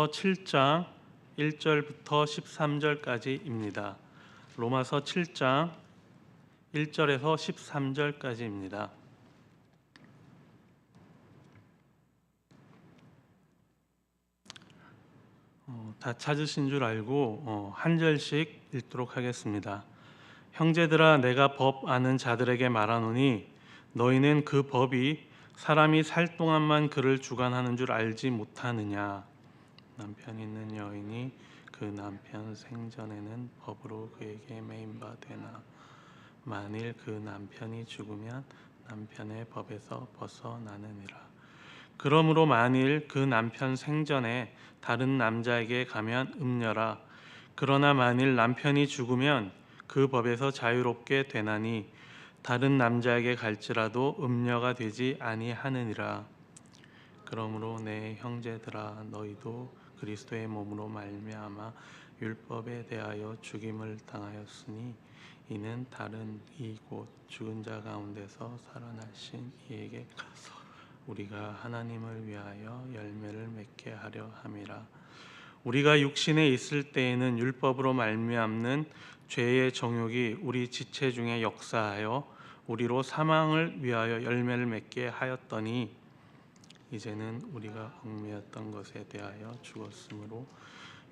7장 1절부터 13절까지입니다. 로마서 7장 1절에서 13절까지입니다. 다 찾으신 줄 알고 한 절씩 읽도록 하겠습니다. 형제들아, 내가 법 아는 자들에게 말하노니 너희는 그 법이 사람이 살 동안만 그를 주관하는 줄 알지 못하느냐. 남편 있는 여인이 그 남편 생전에는 법으로 그에게 매인 바 되나 만일 그 남편이 죽으면 남편의 법에서 벗어나느니라. 그러므로 만일 그 남편 생전에 다른 남자에게 가면 음녀라. 그러나 만일 남편이 죽으면 그 법에서 자유롭게 되나니 다른 남자에게 갈지라도 음녀가 되지 아니하느니라. 그러므로 내 형제들아, 너희도 그리스도의 몸으로 말미암아 율법에 대하여 죽임을 당하였으니 이는 다른 이 곧 죽은 자 가운데서 살아나신 이에게 가서 우리가 하나님을 위하여 열매를 맺게 하려 함이라. 우리가 육신에 있을 때에는 율법으로 말미암는 죄의 정욕이 우리 지체 중에 역사하여 우리로 사망을 위하여 열매를 맺게 하였더니 이제는 우리가 얽매였던 것에 대하여 죽었으므로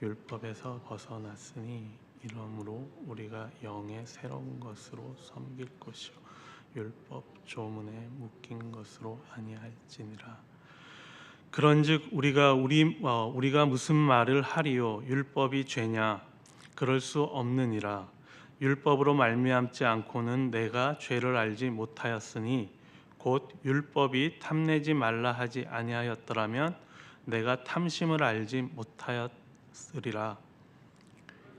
율법에서 벗어났으니 이러므로 우리가 영의 새로운 것으로 섬길 것이요 율법 조문에 묶인 것으로 아니할지니라. 그런즉 우리가 무슨 말을 하리요? 율법이 죄냐? 그럴 수 없느니라. 율법으로 말미암지 않고는 내가 죄를 알지 못하였으니 곧 율법이 탐내지 말라 하지 아니하였더라면 내가 탐심을 알지 못하였으리라.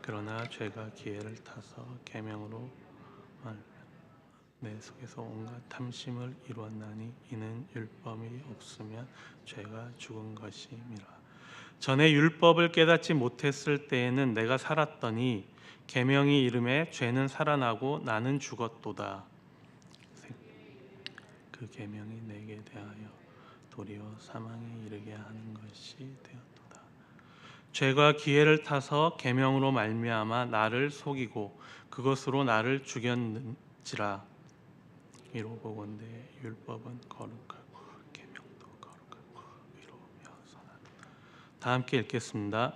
그러나 죄가 기회를 타서 계명으로 내 속에서 온갖 탐심을 이루었나니 이는 율법이 없으면 죄가 죽은 것임이라. 전에 율법을 깨닫지 못했을 때에는 내가 살았더니 계명이 이름에 죄는 살아나고 나는 죽었도다. 그 계명이 내게 대하여 도리어 사망에 이르게 하는 것이 되었도다. 죄가 기회를 타서 계명으로 말미암아 나를 속이고 그것으로 나를 죽였는지라. 이로 보건대 율법은 거룩하고 계명도 거룩하고 의로우며 선하다. 다 함께 읽겠습니다.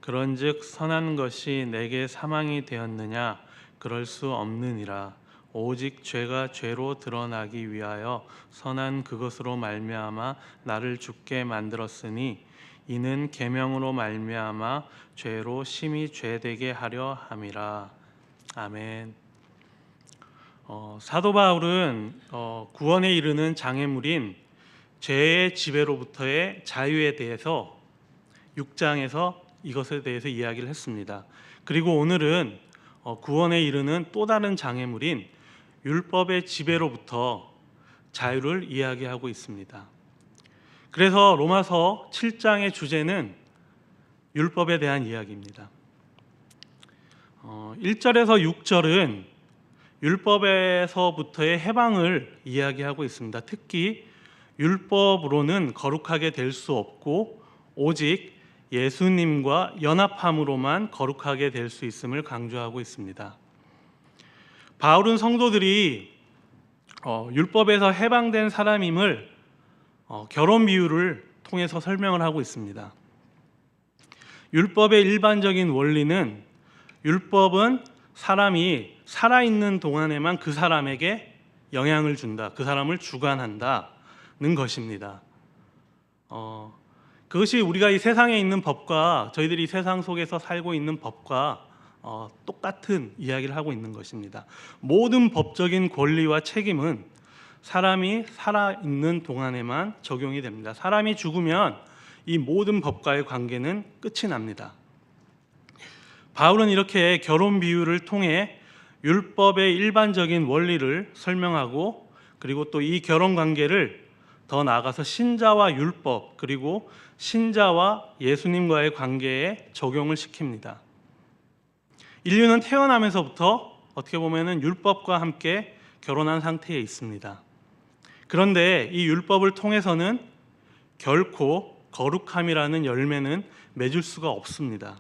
그런즉 선한 것이 내게 사망이 되었느냐? 그럴 수 없느니라. 오직 죄가 죄로 드러나기 위하여 선한 그것으로 말미암아 나를 죽게 만들었으니 이는 계명으로 말미암아 죄로 심히 죄되게 하려 함이라. 아멘. 사도 바울은 구원에 이르는 장애물인 죄의 지배로부터의 자유에 대해서 6장에서 이것에 대해서 이야기를 했습니다. 그리고 오늘은 구원에 이르는 또 다른 장애물인 율법의 지배로부터 자유를 이야기하고 있습니다. 그래서 로마서 7장의 주제는 율법에 대한 이야기입니다. 1절에서 6절은 율법에서부터의 해방을 이야기하고 있습니다. 특히 율법으로는 거룩하게 될 수 없고 오직 예수님과 연합함으로만 거룩하게 될 수 있음을 강조하고 있습니다. 바울은 성도들이 율법에서 해방된 사람임을 결혼 비유를 통해서 설명을 하고 있습니다. 율법의 일반적인 원리는 율법은 사람이 살아있는 동안에만 그 사람에게 영향을 준다, 그 사람을 주관한다는 것입니다. 그것이 우리가 이 세상에 있는 법과 저희들이 세상 속에서 살고 있는 법과 똑같은 이야기를 하고 있는 것입니다. 모든 법적인 권리와 책임은 사람이 살아있는 동안에만 적용이 됩니다. 사람이 죽으면 이 모든 법과의 관계는 끝이 납니다. 바울은 이렇게 결혼 비유를 통해 율법의 일반적인 원리를 설명하고 그리고 또 이 결혼 관계를 더 나아가서 신자와 율법 그리고 신자와 예수님과의 관계에 적용을 시킵니다. 인류는 태어나면서부터 어떻게 보면은 율법과 함께 결혼한 상태에 있습니다. 그런데 이 율법을 통해서는 결코 거룩함이라는 열매는 맺을 수가 없습니다.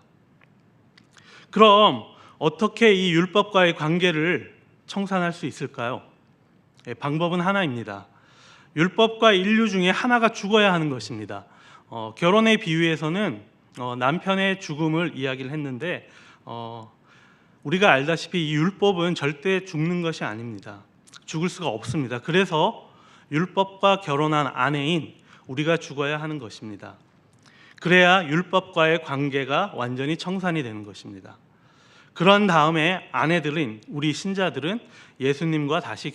그럼 어떻게 이 율법과의 관계를 청산할 수 있을까요? 방법은 하나입니다. 율법과 인류 중에 하나가 죽어야 하는 것입니다. 결혼의 비유에서는 남편의 죽음을 이야기를 했는데 우리가 알다시피 이 율법은 절대 죽는 것이 아닙니다. 죽을 수가 없습니다. 그래서 율법과 결혼한 아내인 우리가 죽어야 하는 것입니다. 그래야 율법과의 관계가 완전히 청산이 되는 것입니다. 그런 다음에 아내들인 우리 신자들은 예수님과 다시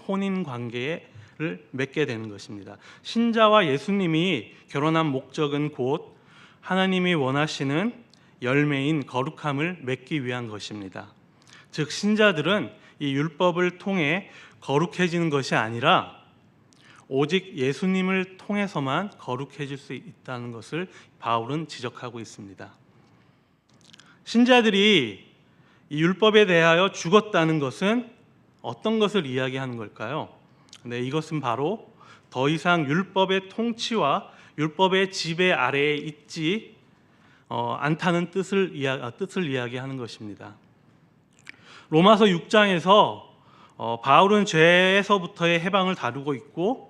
혼인 관계를 맺게 되는 것입니다. 신자와 예수님이 결혼한 목적은 곧 하나님이 원하시는 열매인 거룩함을 맺기 위한 것입니다. 즉 신자들은 이 율법을 통해 거룩해지는 것이 아니라 오직 예수님을 통해서만 거룩해질 수 있다는 것을 바울은 지적하고 있습니다. 신자들이 이 율법에 대하여 죽었다는 것은 어떤 것을 이야기하는 걸까요? 이것은 바로 더 이상 율법의 통치와 율법의 지배 아래에 있지 않다는 뜻을 이야기하는 것입니다. 로마서 6장에서 바울은 죄에서부터의 해방을 다루고 있고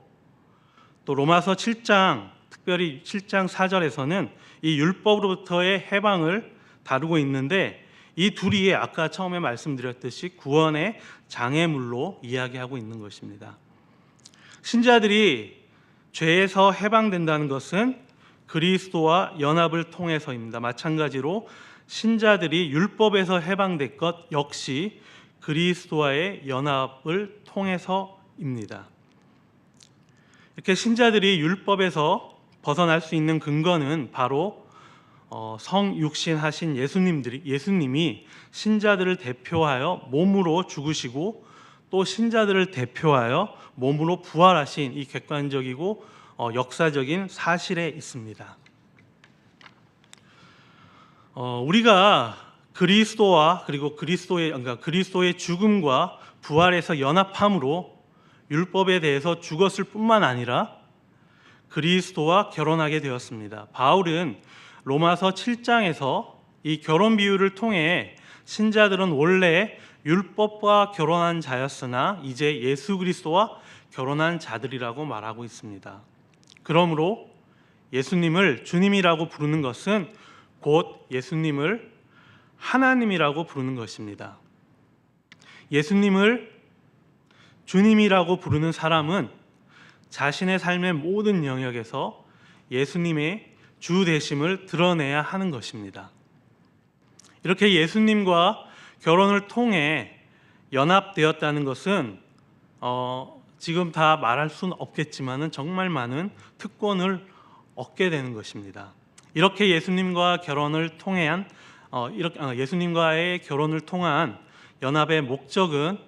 또 로마서 7장, 특별히 7장 4절에서는 이 율법으로부터의 해방을 다루고 있는데 이 둘이 아까 처음에 말씀드렸듯이 구원의 장애물로 이야기하고 있는 것입니다. 신자들이 죄에서 해방된다는 것은 그리스도와 연합을 통해서입니다. 마찬가지로 신자들이 율법에서 해방될 것 역시 그리스도와의 연합을 통해서입니다. 이렇게 신자들이 율법에서 벗어날 수 있는 근거는 바로 성육신하신 예수님이 신자들을 대표하여 몸으로 죽으시고 또 신자들을 대표하여 몸으로 부활하신 이 객관적이고 역사적인 사실에 있습니다. 우리가 그리스도와 그리고 그리스도의 죽음과 부활에서 연합함으로 율법에 대해서 죽었을 뿐만 아니라 그리스도와 결혼하게 되었습니다. 바울은 로마서 7장에서 이 결혼 비유를 통해 신자들은 원래 율법과 결혼한 자였으나 이제 예수 그리스도와 결혼한 자들이라고 말하고 있습니다. 그러므로 예수님을 주님이라고 부르는 것은 곧 예수님을 하나님이라고 부르는 것입니다. 예수님을 주님이라고 부르는 사람은 자신의 삶의 모든 영역에서 예수님의 주 되심을 드러내야 하는 것입니다. 이렇게 예수님과 결혼을 통해 연합되었다는 것은 지금 다 말할 수는 없겠지만은 정말 많은 특권을 얻게 되는 것입니다. 이렇게 예수님과 결혼을 통한 예수님과의 결혼을 통한 연합의 목적은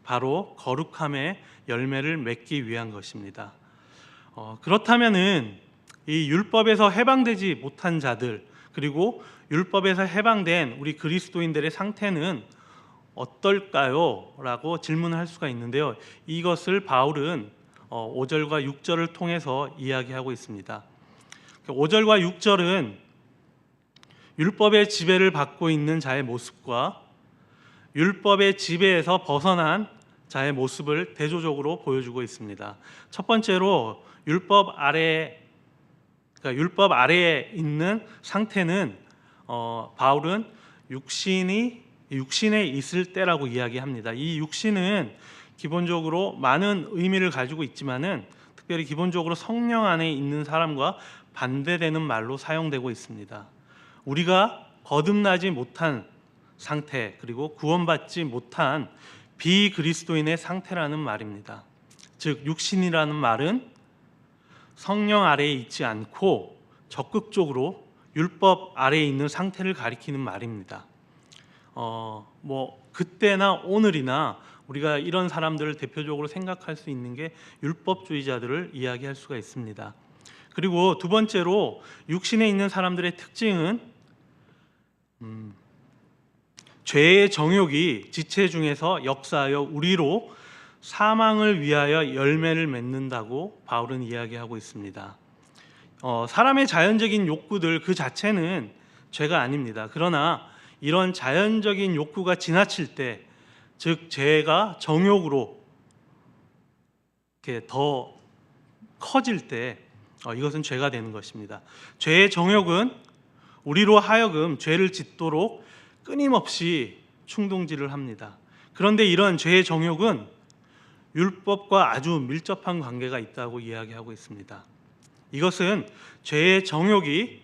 바로 거룩함의 열매를 맺기 위한 것입니다. 그렇다면은 이 율법에서 해방되지 못한 자들 그리고 율법에서 해방된 우리 그리스도인들의 상태는 어떨까요? 라고 질문을 할 수가 있는데요. 이것을 바울은 5절과 6절을 통해서 이야기하고 있습니다. 5절과 6절은 율법의 지배를 받고 있는 자의 모습과 율법의 지배에서 벗어난 자의 모습을 대조적으로 보여주고 있습니다. 첫 번째로 율법 아래에 있는 상태는 바울은 육신에 있을 때라고 이야기합니다. 이 육신은 기본적으로 많은 의미를 가지고 있지만은 특별히 기본적으로 성령 안에 있는 사람과 반대되는 말로 사용되고 있습니다. 우리가 거듭나지 못한 상태 그리고 구원받지 못한 비그리스도인의 상태라는 말입니다. 즉 육신이라는 말은 성령 아래에 있지 않고 적극적으로 율법 아래에 있는 상태를 가리키는 말입니다. 그때나 오늘이나 우리가 이런 사람들을 대표적으로 생각할 수 있는 게 율법주의자들을 이야기할 수가 있습니다. 그리고 두 번째로 육신에 있는 사람들의 특징은 죄의 정욕이 지체 중에서 역사하여 우리로 사망을 위하여 열매를 맺는다고 바울은 이야기하고 있습니다. 사람의 자연적인 욕구들 그 자체는 죄가 아닙니다. 그러나 이런 자연적인 욕구가 지나칠 때, 즉 죄가 정욕으로 이렇게 더 커질 때 이것은 죄가 되는 것입니다. 죄의 정욕은 우리로 하여금 죄를 짓도록 끊임없이 충동질을 합니다. 그런데 이런 죄의 정욕은 율법과 아주 밀접한 관계가 있다고 이야기하고 있습니다. 이것은 죄의 정욕이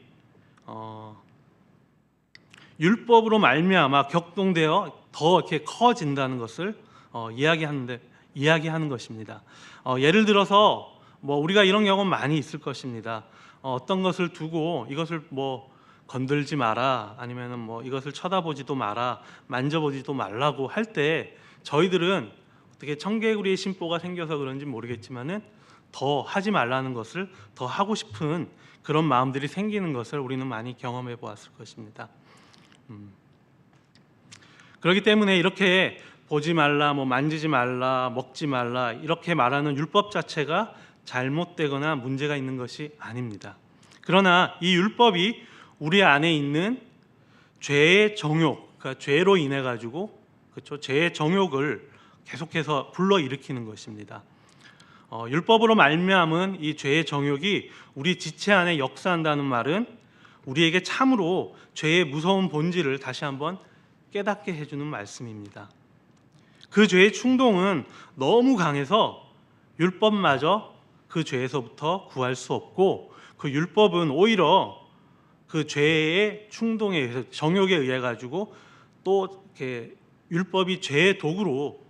율법으로 말미암아 격동되어 더 이렇게 커진다는 것을 이야기하는 것입니다. 예를 들어서 우리가 이런 경우는 많이 있을 것입니다. 어떤 것을 두고 이것을 건들지 마라, 아니면은 이것을 쳐다보지도 마라, 만져보지도 말라고 할 때 저희들은 어떻게 청개구리의 심보가 생겨서 그런지 모르겠지만은 더 하지 말라는 것을 더 하고 싶은 그런 마음들이 생기는 것을 우리는 많이 경험해 보았을 것입니다. 그렇기 때문에 이렇게 보지 말라, 만지지 말라, 먹지 말라 이렇게 말하는 율법 자체가 잘못되거나 문제가 있는 것이 아닙니다. 그러나 이 율법이 우리 안에 있는 죄의 정욕, 그러니까 죄로 인해 가지고 죄의 정욕을 계속해서 불러일으키는 것입니다. 율법으로 말미암은 이 죄의 정욕이 우리 지체 안에 역사한다는 말은 우리에게 참으로 죄의 무서운 본질을 다시 한번 깨닫게 해주는 말씀입니다. 그 죄의 충동은 너무 강해서 율법마저 그 죄에서부터 구할 수 없고, 그 율법은 오히려 그 죄의 충동에 의해서, 정욕에 의해 가지고 또 이렇게 율법이 죄의 도구로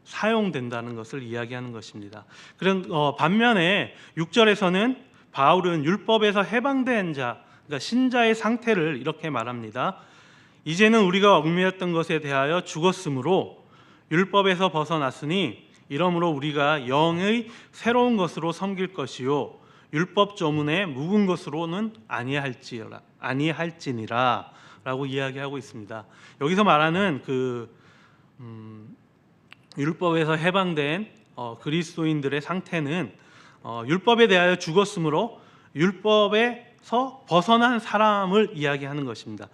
사용된다는 것을 이야기하는 것입니다. 그런 반면에 6절에서는 바울은 율법에서 해방된 자, 그러니까 신자의 상태를 이렇게 말합니다. 이제는 우리가 얽매였던 것에 대하여 죽었으므로 율법에서 벗어났으니 이러므로 우리가 영의 새로운 것으로 섬길 것이요 율법 조문에 묵은 것으로는 아니할지니라 라고 이야기하고 있습니다. 여기서 말하는 율법에서 해방된 그리스도인들의 상태는 율법에 대하여 죽었으므로 율법에서 벗어난 사람을 이야기하는 것입니다.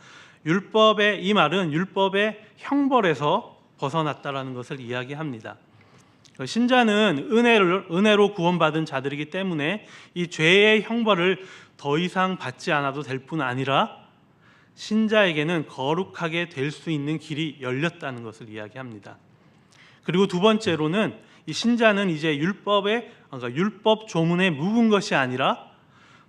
이 말은 율법의 형벌에서 벗어났다라는 것을 이야기합니다. 신자는 은혜로 구원받은 자들이기 때문에 이 죄의 형벌을 더 이상 받지 않아도 될 뿐 아니라 신자에게는 거룩하게 될 수 있는 길이 열렸다는 것을 이야기합니다. 그리고 두 번째로는 이 신자는 이제 율법 조문에 묵은 것이 아니라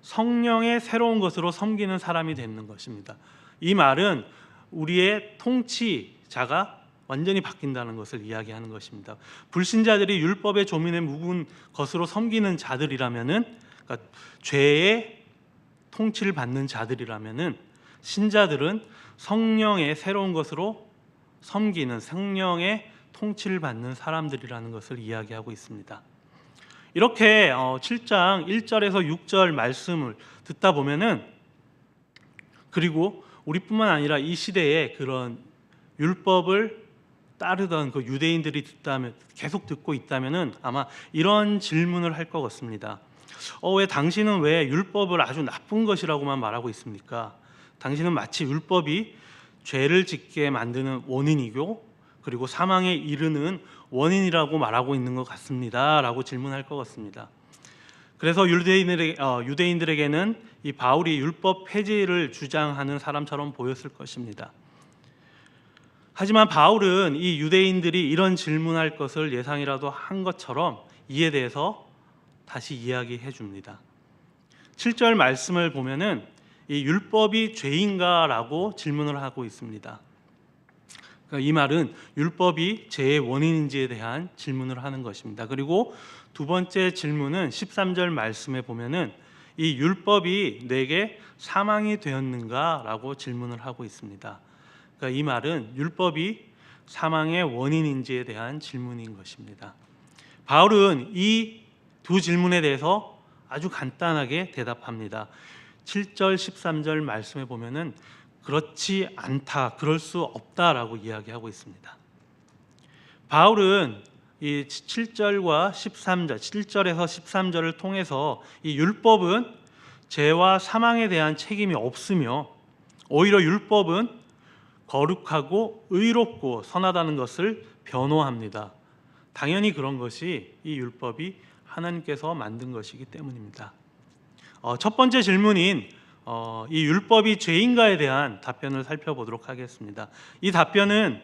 성령의 새로운 것으로 섬기는 사람이 되는 것입니다. 이 말은 우리의 통치자가 완전히 바뀐다는 것을 이야기하는 것입니다. 불신자들이 율법의 조문에 묵은 것으로 섬기는 자들이라면은, 그러니까 죄의 통치를 받는 자들이라면은, 신자들은 성령의 새로운 것으로 섬기는, 성령의 통치를 받는 사람들이라는 것을 이야기하고 있습니다. 이렇게 7장 1절에서 6절 말씀을 듣다 보면은, 그리고 우리뿐만 아니라 이 시대에 그런 율법을 따르던 그 유대인들이 계속 듣고 있다면은 아마 이런 질문을 할 것 같습니다. 왜 당신은 왜 율법을 아주 나쁜 것이라고만 말하고 있습니까? 당신은 마치 율법이 죄를 짓게 만드는 원인이고 그리고 사망에 이르는 원인이라고 말하고 있는 것 같습니다 라고 질문할 것 같습니다. 그래서 유대인들에게는 이 바울이 율법 폐지를 주장하는 사람처럼 보였을 것입니다. 하지만 바울은 이 유대인들이 이런 질문할 것을 예상이라도 한 것처럼 이에 대해서 다시 이야기해 줍니다. 7절 말씀을 보면은 이 율법이 죄인가라고 질문을 하고 있습니다. 그러니까 이 말은 율법이 죄의 원인인지에 대한 질문을 하는 것입니다. 그리고 두 번째 질문은 13절 말씀에 보면은 이 율법이 내게 사망이 되었는가라고 질문을 하고 있습니다. 그러니까 이 말은 율법이 사망의 원인인지에 대한 질문인 것입니다. 바울은 이 두 질문에 대해서 아주 간단하게 대답합니다. 7절 13절 말씀에 보면은 그렇지 않다, 그럴 수 없다라고 이야기하고 있습니다. 바울은 이 7절과 13절, 7절에서 13절을 통해서 이 율법은 죄와 사망에 대한 책임이 없으며 오히려 율법은 거룩하고 의롭고 선하다는 것을 변호합니다. 당연히 그런 것이 이 율법이 하나님께서 만든 것이기 때문입니다. 첫 번째 질문인 이 율법이 죄인가에 대한 답변을 살펴보도록 하겠습니다. 이 답변은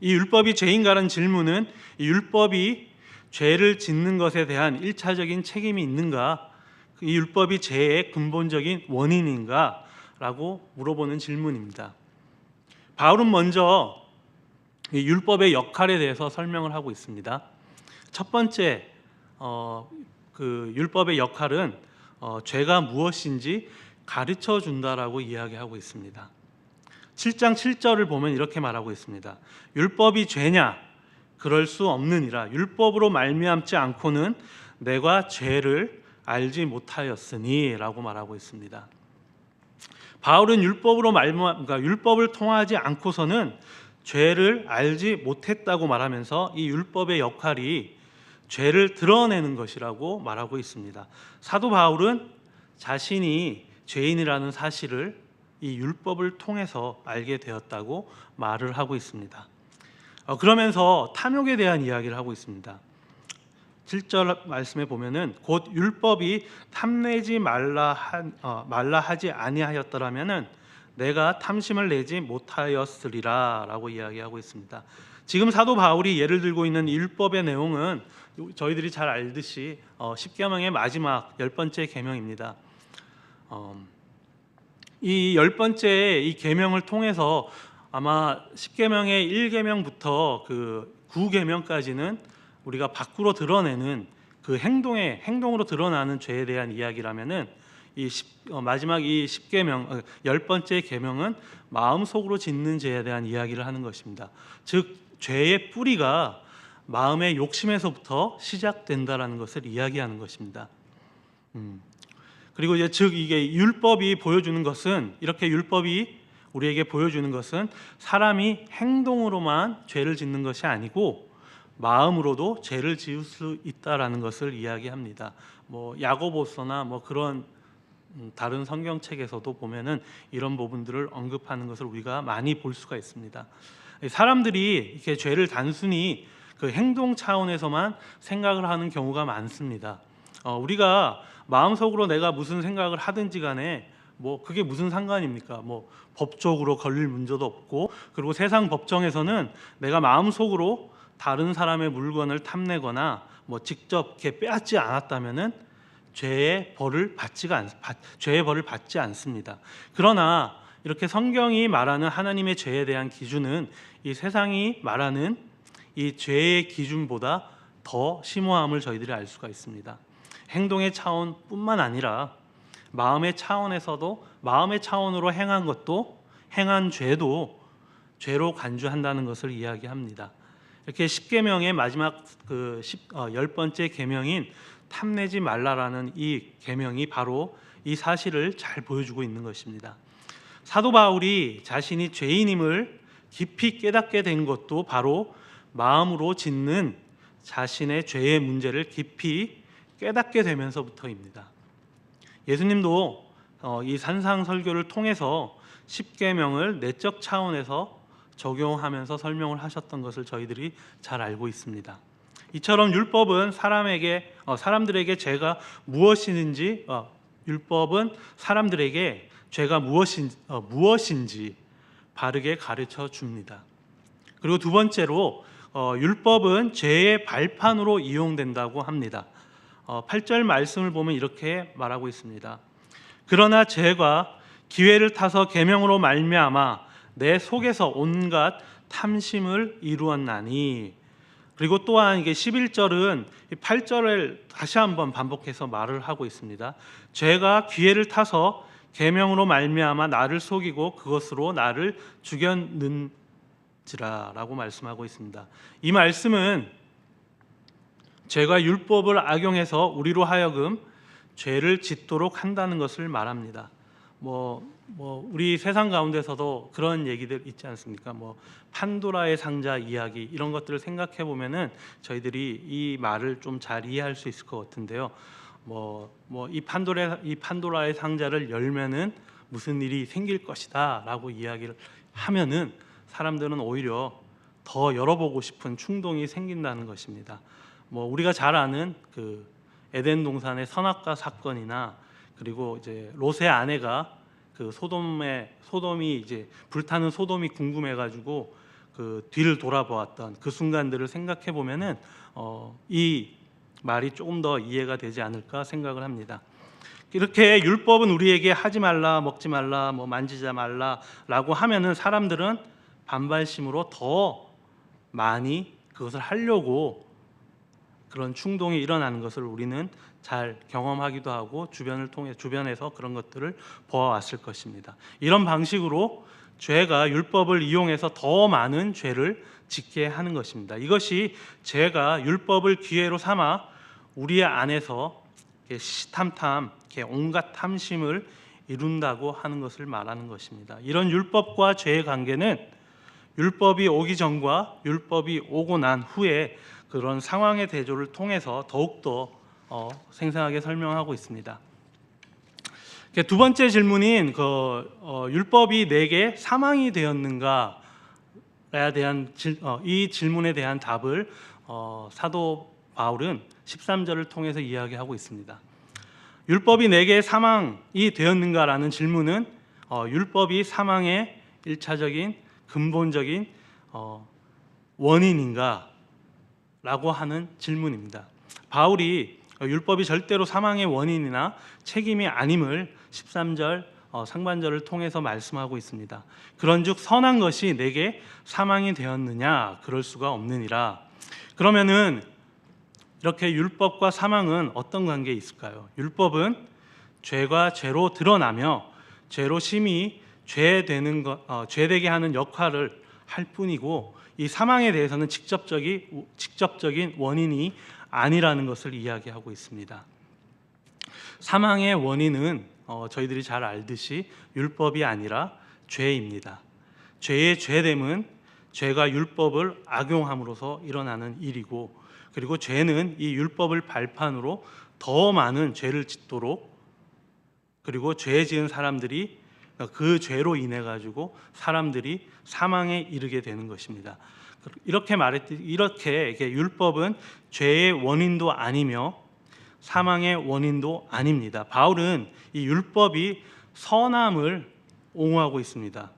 이 율법이 죄인가라는 질문은 이 율법이 죄를 짓는 것에 대한 1차적인 책임이 있는가, 이 율법이 죄의 근본적인 원인인가 라고 물어보는 질문입니다. 바울은 먼저 이 율법의 역할에 대해서 설명을 하고 있습니다. 첫 번째 그 율법의 역할은 죄가 무엇인지 가르쳐 준다라고 이야기하고 있습니다. 7장 7절을 보면 이렇게 말하고 있습니다. 율법이 죄냐? 그럴 수 없느니라. 율법으로 말미암지 않고는 내가 죄를 알지 못하였으니 라고 말하고 있습니다. 바울은 그러니까 율법을 통하지 않고서는 죄를 알지 못했다고 말하면서 이 율법의 역할이 죄를 드러내는 것이라고 말하고 있습니다. 사도 바울은 자신이 죄인이라는 사실을 이 율법을 통해서 알게 되었다고 말을 하고 있습니다. 그러면서 탐욕에 대한 이야기를 하고 있습니다. 7절 말씀에 보면은 곧 율법이 탐내지 말라 하지 아니하였더라면은 내가 탐심을 내지 못하였으리라라고 이야기하고 있습니다. 지금 사도 바울이 예를 들고 있는 율법의 내용은 저희들이 잘 알듯이 십계명의 마지막 10번째 계명입니다. 이 10번째 이 계명을 통해서 아마 십계명의 1계명부터 그 9계명까지는 우리가 밖으로 드러내는 그 행동으로 드러나는 죄에 대한 이야기라면은 마지막 이 10계명 10번째 계명은 마음속으로 짓는 죄에 대한 이야기를 하는 것입니다. 즉 죄의 뿌리가 마음의 욕심에서부터 시작된다라는 것을 이야기하는 것입니다. 그리고 즉 이게 율법이 보여주는 것은 이렇게 율법이 우리에게 보여주는 것은 사람이 행동으로만 죄를 짓는 것이 아니고 마음으로도 죄를 지을 수 있다라는 것을 이야기합니다. 야고보서나 그런 다른 성경책에서도 보면은 이런 부분들을 언급하는 것을 우리가 많이 볼 수가 있습니다. 사람들이 이렇게 죄를 단순히 그 행동 차원에서만 생각을 하는 경우가 많습니다. 우리가 마음속으로 내가 무슨 생각을 하든지 간에 그게 무슨 상관입니까? 법적으로 걸릴 문제도 없고, 그리고 세상 법정에서는 내가 마음속으로 다른 사람의 물건을 탐내거나 직접 이렇게 빼앗지 않았다면은 죄의 벌을 받지 않습니다. 그러나 이렇게 성경이 말하는 하나님의 죄에 대한 기준은 이 세상이 말하는 이 죄의 기준보다 더 심오함을 저희들이 알 수가 있습니다. 행동의 차원뿐만 아니라 마음의 차원에서도 마음의 차원으로 행한 죄도 죄로 간주한다는 것을 이야기합니다. 이렇게 10계명의 마지막 10번째 계명인 탐내지 말라라는 이 계명이 바로 이 사실을 잘 보여주고 있는 것입니다. 사도 바울이 자신이 죄인임을 깊이 깨닫게 된 것도 바로 마음으로 짓는 자신의 죄의 문제를 깊이 깨닫게 되면서부터입니다. 예수님도 이 산상설교를 통해서 10계명을 내적 차원에서 적용하면서 설명을 하셨던 것을 저희들이 잘 알고 있습니다. 이처럼 율법은 사람들에게 죄가 무엇인지 율법은 사람들에게 죄가 무엇인지 바르게 가르쳐 줍니다. 그리고 두 번째로 율법은 죄의 발판으로 이용된다고 합니다. 8절 말씀을 보면 이렇게 말하고 있습니다. 그러나 죄가 기회를 타서 계명으로 말미암아 내 속에서 온갖 탐심을 이루었나니. 그리고 또한 이게 11절은 8절을 다시 한번 반복해서 말을 하고 있습니다. 죄가 기회를 타서 계명으로 말미암아 나를 속이고 그것으로 나를 죽였는지라라고 말씀하고 있습니다. 이 말씀은 죄가 율법을 악용해서 우리로 하여금 죄를 짓도록 한다는 것을 말합니다. 뭐 우리 세상 가운데서도 그런 얘기들 있지 않습니까? 뭐 판도라의 상자 이야기 이런 것들을 생각해 보면은 저희들이 이 말을 좀 잘 이해할 수 있을 것 같은데요. 이 판도라의 상자를 열면은 무슨 일이 생길 것이다라고 이야기를 하면은 사람들은 오히려 더 열어보고 싶은 충동이 생긴다는 것입니다. 뭐 우리가 잘 아는 그 에덴 동산의 선악과 사건이나 그리고 이제 롯의 아내가 그 소돔이 이제 불타는 소돔이 궁금해가지고 그 뒤를 돌아보았던 그 순간들을 생각해 보면은 이 말이 조금 더 이해가 되지 않을까 생각을 합니다. 이렇게 율법은 우리에게 하지 말라, 먹지 말라, 뭐 만지지 말라라고 하면은 사람들은 반발심으로 더 많이 그것을 하려고 그런 충동이 일어나는 것을 우리는 잘 경험하기도 하고 주변에서 그런 것들을 보아왔을 것입니다. 이런 방식으로 죄가 율법을 이용해서 더 많은 죄를 짓게 하는 것입니다. 이것이 죄가 율법을 기회로 삼아 우리 안에서 시탐탐, 온갖 탐심을 이룬다고 하는 것을 말하는 것입니다. 이런 율법과 죄의 관계는 율법이 오기 전과 율법이 오고 난 후에 그런 상황의 대조를 통해서 더욱더 생생하게 설명하고 있습니다. 두 번째 질문인 율법이 내게 사망이 되었는가에 대한 이 질문에 대한 답을 사도 바울은 13절을 통해서 이야기하고 있습니다. 율법이 내게 사망이 되었는가라는 질문은 율법이 사망의 1차적인 근본적인 원인인가 라고 하는 질문입니다. 바울이 율법이 절대로 사망의 원인이나 책임이 아님을 13절 상반절을 통해서 말씀하고 있습니다. 그런즉 선한 것이 내게 사망이 되었느냐? 그럴 수가 없느니라. 그러면은 이렇게 율법과 사망은 어떤 관계에 있을까요? 율법은 죄가 죄로 드러나며 죄로 심히 죄되게 하는 역할을 할 뿐이고, 이 사망에 대해서는 직접적인 원인이 아니라는 것을 이야기하고 있습니다. 사망의 원인은 저희들이 잘 알듯이 율법이 아니라 죄입니다. 죄의 죄됨은 죄가 율법을 악용함으로써 일어나는 일이고, 그리고 죄는 이 율법을 발판으로 더 많은 죄를 짓도록, 그리고 죄 지은 사람들이 그 죄로 인해 가지고 사람들이 사망에 이르게 되는 것입니다. 이렇게 율법은 죄의 원인도 아니며 사망의 원인도 아닙니다. 바울은 이 율법이 선함을 옹호하고 있습니다.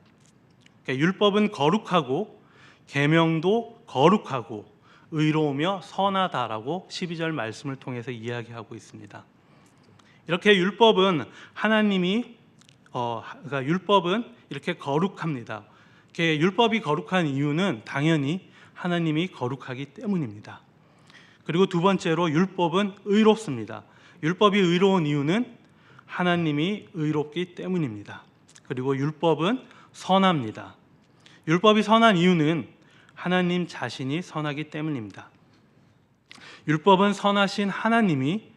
율법은 거룩하고 계명도 거룩하고 의로우며 선하다라고 12절 말씀을 통해서 이야기하고 있습니다. 이렇게 율법은 율법은 이렇게 거룩합니다. 율법이 거룩한 이유는 당연히 하나님이 거룩하기 때문입니다. 그리고 두 번째로 율법은 의롭습니다. 율법이 의로운 이유는 하나님이 의롭기 때문입니다. 그리고 율법은 선합니다. 율법이 선한 이유는 하나님 자신이 선하기 때문입니다. 율법은 선하신 하나님이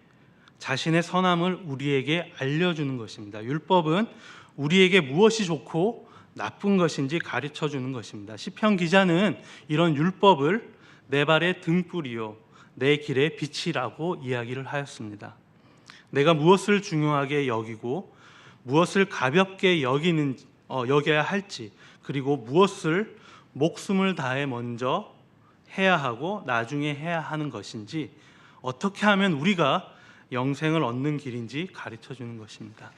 자신의 선함을 우리에게 알려주는 것입니다. 율법은 우리에게 무엇이 좋고 나쁜 것인지 가르쳐 주는 것입니다. 시편 기자는 이런 율법을 내 발의 등불이요 내 길의 빛이라고 이야기를 하였습니다. 내가 무엇을 중요하게 여기고 무엇을 가볍게 여겨야 할지, 그리고 무엇을 목숨을 다해 먼저 해야 하고 나중에 해야 하는 것인지, 어떻게 하면 우리가 영생을 얻는 길인지 가르쳐 주는 것입니다.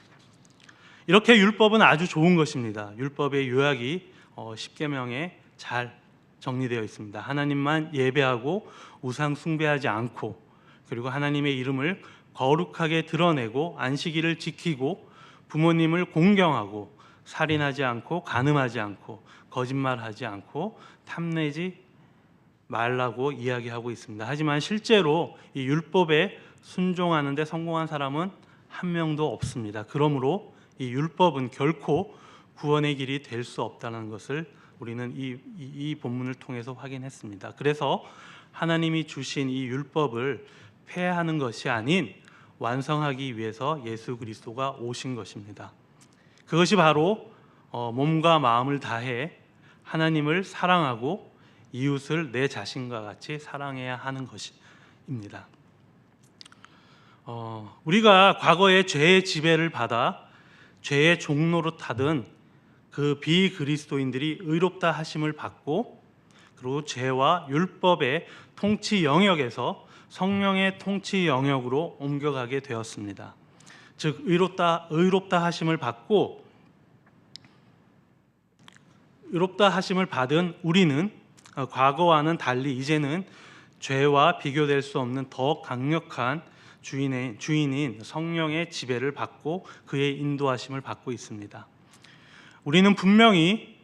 이렇게 율법은 아주 좋은 것입니다. 율법의 요약이 십계명에 잘 정리되어 있습니다. 하나님만 예배하고 우상 숭배하지 않고, 그리고 하나님의 이름을 거룩하게 드러내고 안식일을 지키고 부모님을 공경하고 살인하지 않고 간음하지 않고 거짓말하지 않고 탐내지 말라고 이야기하고 있습니다. 하지만 실제로 이 율법에 순종하는 데 성공한 사람은 한 명도 없습니다. 그러므로 이 율법은 결코 구원의 길이 될 수 없다는 것을 우리는 이 본문을 통해서 확인했습니다. 그래서 하나님이 주신 이 율법을 폐하는 것이 아닌 완성하기 위해서 예수 그리스도가 오신 것입니다. 그것이 바로 몸과 마음을 다해 하나님을 사랑하고 이웃을 내 자신과 같이 사랑해야 하는 것입니다. 우리가 과거에 죄의 지배를 받아 죄의 종로로 타던 그 비그리스도인들이 의롭다 하심을 받고 그리고 죄와 율법의 통치 영역에서 성령의 통치 영역으로 옮겨가게 되었습니다. 즉 의롭다 하심을 받고 의롭다 하심을 받은 우리는 과거와는 달리 이제는 죄와 비교될 수 없는 더 강력한 주인인 성령의 지배를 받고 그의 인도하심을 받고 있습니다. 우리는 분명히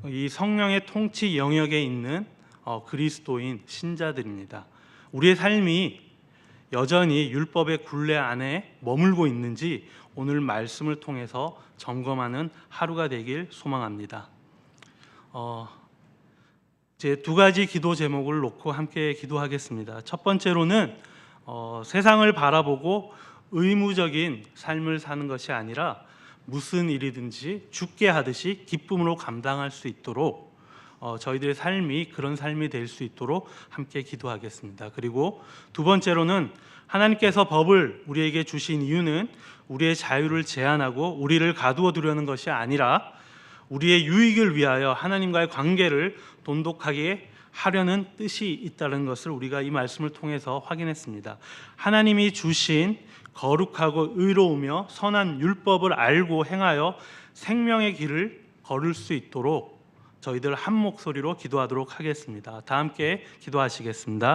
이 성령의 통치 영역에 있는 그리스도인 신자들입니다. 우리의 삶이 여전히 율법의 굴레 안에 머물고 있는지 오늘 말씀을 통해서 점검하는 하루가 되길 소망합니다. 제 두 가지 기도 제목을 놓고 함께 기도하겠습니다. 첫 번째로는 세상을 바라보고 의무적인 삶을 사는 것이 아니라 무슨 일이든지 죽게 하듯이 기쁨으로 감당할 수 있도록 저희들의 삶이 그런 삶이 될 수 있도록 함께 기도하겠습니다. 그리고 두 번째로는 하나님께서 법을 우리에게 주신 이유는 우리의 자유를 제한하고 우리를 가두어 두려는 것이 아니라 우리의 유익을 위하여 하나님과의 관계를 돈독하게 하려는 뜻이 있다는 것을 우리가 이 말씀을 통해서 확인했습니다. 하나님이 주신 거룩하고 의로우며 선한 율법을 알고 행하여 생명의 길을 걸을 수 있도록 저희들 한 목소리로 기도하도록 하겠습니다. 다 함께 기도하시겠습니다.